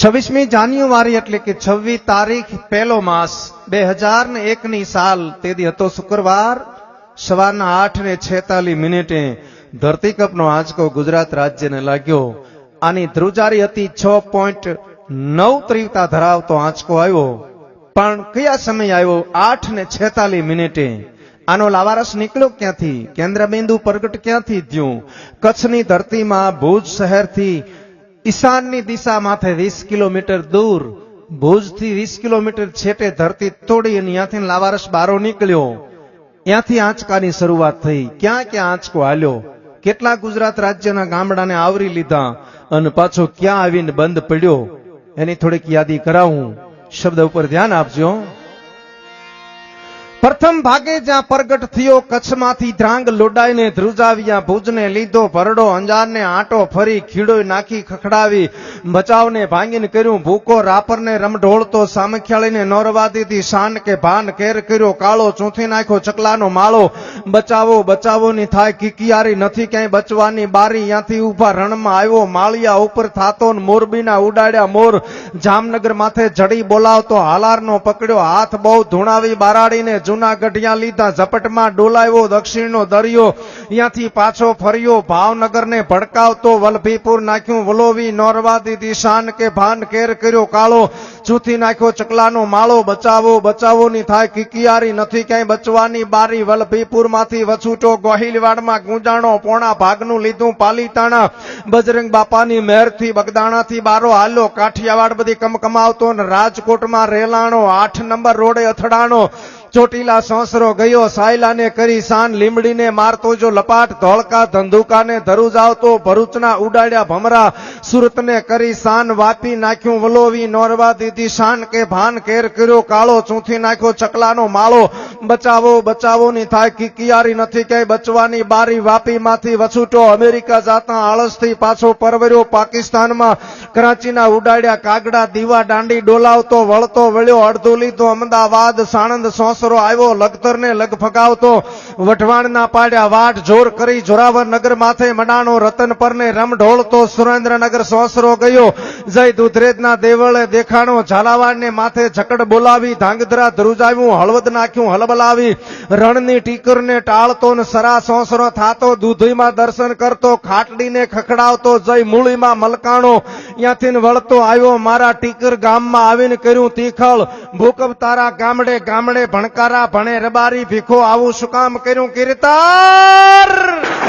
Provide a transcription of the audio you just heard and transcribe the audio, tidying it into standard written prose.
26મી જાન્યુઆરી એટલે કે 26 તારીખ પહેલો માસ 2001ની સાલ તેથી હતો શુક્રવાર સવારના 8:46 ધરતીકંપનો આંચકો ગુજરાત રાજ્યને લાગ્યો। આની ધ્રુજારી હતી 6.9 તીવ્રતા ધરાવતો આંચકો આવ્યો, પણ કયા સમય આવ્યો? 8:46। આનો લાવારસ નીકળ્યો ક્યાંથી? કેન્દ્રબિંદુ પ્રગટ ક્યાંથી થયું? કચ્છની ધરતીમાં ભુજ શહેરથી ઈશાનની દિશા માથે 20 કિલોમીટર દૂર, ભુજથી 20 કિલોમીટર છેટે ધરતી તોડી અને ત્યાંથી લાવારસ બારો નીકળ્યો। ત્યાંથી આંચકાની શરૂઆત થઈ। ક્યાં ક્યાં આંચકો હાલ્યો, કેટલા ગુજરાત રાજ્યના ગામડાને આવરી લીધા અને પાછો ક્યાં આવીને બંધ પડ્યો, એની થોડીક યાદી કરાવું। શબ્દ ઉપર ધ્યાન આપજો। પ્રથમ ભાગે જ્યાં પ્રગટ થયો કચ્છમાંથી ધ્રાંગ લોડાઈને ધ્રુજાવ્યા, ભુજને લીધો ભરડો, અંજારને આંટો ફરી, ખીડોય નાખી ખખડાવી, બચાવને ભાંગીને કર્યું ભૂકો, રાપરને રમઢોળતો, સામખિયાળીને નોરવા દીધી, શાન કે ભાન કેર કર્યો કાળો, ચૂંથી નાખ્યો ચકલાનો માળો, બચાવો બચાવોની થાય કિકિયારી, નથી ક્યાંય બચવાની બારી, ત્યાંથી ઉભા રણમાં આવ્યો માળિયા ઉપર થાતો, મોરબીના ઉડાડ્યા મોર, જામનગર માથે જડી બોલાવતો, હાલારનો પકડ્યો હાથ બહુ ધૂણાવી બારાડીને, જૂનાગઢિયા લીધા ઝપટમાં ડોલાવ્યો, દક્ષિણનો દરિયો ત્યાંથી પાછો ફર્યો, ભાવનગરને ભડકાવતો, વલભીપુર નાખ્યું વલોવી, નોરવા દીધી શાન કે ભાન કેર કર્યો કાળો, ચૂથી નાખ્યો ચકલાનો માળો, બચાવો બચાવોની થાય કિકિયારી, નથી ક્યાંય બચવાની બારી, વલભીપુર માંથી વછૂટો, ગોહિલવાડમાં ગુંજાણો, પોણા ભાગનું લીધું પાલીતાણા, બજરંગ બાપાની મહેરથી બગદાણાથી બારો હાલ્યો, કાઠિયાવાડ બધી કમકમાવતો ને રાજકોટમાં રેલાણો, 8 નંબર રોડે અથડાણો, ચોટીલા સોસરો ગયો, સાયલાને કરી શાન, લીમડીને મારતો જો લપાટ, ધોળકા ધંધુકાને ધરુજાવતો, ભરૂચના ઉડાડ્યા ભમરા, સુરતને કરી શાન, વાપી નાખ્યું વલોવી, નોરવા દીધી શાન કે ભાન કેર કર્યો કાળો, ચૂંથી નાખ્યો ચકલાનો માળો, બચાવો બચાવોની થાય કિકિયારી, નથી ક્યાંય બચવાની બારી, વાપી માંથી વછૂટો, અમેરિકા જાતા આળસથી પાછો પરવર્યો, પાકિસ્તાનમાં કરાચીના ઉડાડ્યા કાગડા, દીવા દાંડી ડોલાવતો, વળતો વળ્યો અડધું લીધો અમદાવાદ, સાણંદ સોસરો આવ્યો, લખતરને લગ ફગાવતો, વઢવાણના પાડ્યા વાટ, જોર કરી જોરાવર નગર માથે મડાણો, રતન પરને રમ ઢોળતો, સુરેન્દ્રનગર સોસરો ગયો, જય દુધરેજના દેવળે દેખાણો, ઝાલાવાડને માથે ઝકડ બોલાવી, ધાંગધ્રા ધ્રુજાવ્યું, હળવદ નાખ્યું હલબલાવી, રણની ટીકરને ટાળતો ને સરા સોસરો થાતો, દૂધીમાં દર્શન કરતો, ખાટડીને ખખડાવતો, જય મૂળીમાં મલકાણો, ત્યાંથી વળતો આવ્યો, મારા ટીકર ગામમાં આવીને કર્યું તીખળ, ભૂકંપ તારા ગામડે ગામડે ભણકારા ભણે રબારી ભીખો, આવું શું કામ કર્યું કીર્તન?